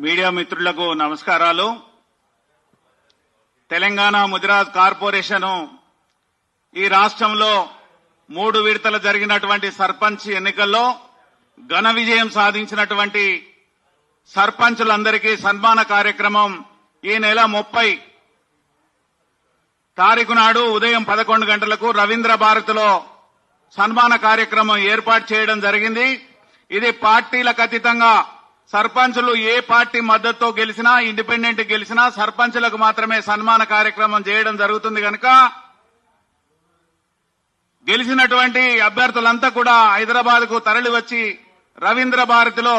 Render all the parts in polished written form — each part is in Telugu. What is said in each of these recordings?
మీడియా మిత్రులకు నమస్కారాలు. తెలంగాణ ముదిరాజ్ కార్పొరేషన్ ఈ రాష్ట్రంలో 3 విడతలు జరిగినటువంటి సర్పంచ్ ఎన్నికల్లో ఘన విజయం సాధించినటువంటి సర్పంచులందరికీ సన్మాన కార్యక్రమం ఈ నెల 30 తారీఖు నాడు ఉదయం 11 గంటలకు రవీంద్ర భారతిలో సన్మాన కార్యక్రమం ఏర్పాటు చేయడం జరిగింది. ఇది పార్టీలకు అతీతంగా సర్పంచులు ఏ పార్టీ మద్దతుతో గెలిచినా, ఇండిపెండెంట్ గెలిచినా సర్పంచులకు మాత్రమే సన్మాన కార్యక్రమం చేయడం జరుగుతుంది కనుక గెలిచినటువంటి అభ్యర్థులంతా కూడా హైదరాబాద్ కు తరలి వచ్చి రవీంద్ర భారతిలో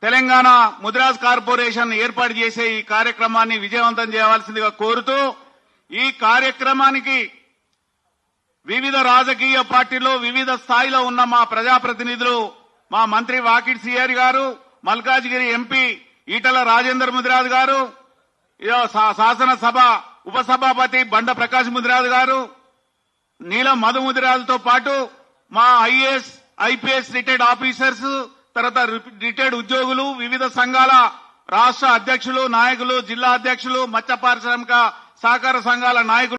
తెలంగాణ ముదిరాజ్ కార్పొరేషన్ ఏర్పాటు చేసే ఈ కార్యక్రమాన్ని విజయవంతం చేయవలసిందిగా కోరుతూ, ఈ కార్యక్రమానికి వివిధ రాజకీయ పార్టీలు, వివిధ స్థాయిలో ఉన్న మా ప్రజాప్రతినిధులు, మా మంత్రి వాకిట్ సిఆర్ గారు, మల్కాజ్గిరి ఎంపీ ఈటల రాజేందర్ ముదిరాజ్ గారు, శాసనసభ ఉపసభాపతి బండ ప్రకాష్ ముదిరాజ్ గారు, నీలం మధు ముదిరాజుతో పాటు మా ఐఏఎస్ ఐపీఎస్ రిటైర్డ్ ఆఫీసర్స్, తర్వాత రిటైర్డ్ ఉద్యోగులు, వివిధ సంఘాల రాష్ట్ర అధ్యక్షులు, నాయకులు, జిల్లా అధ్యక్షులు, మత్స్య పారిశ్రామిక సహకార సంఘాల నాయకులు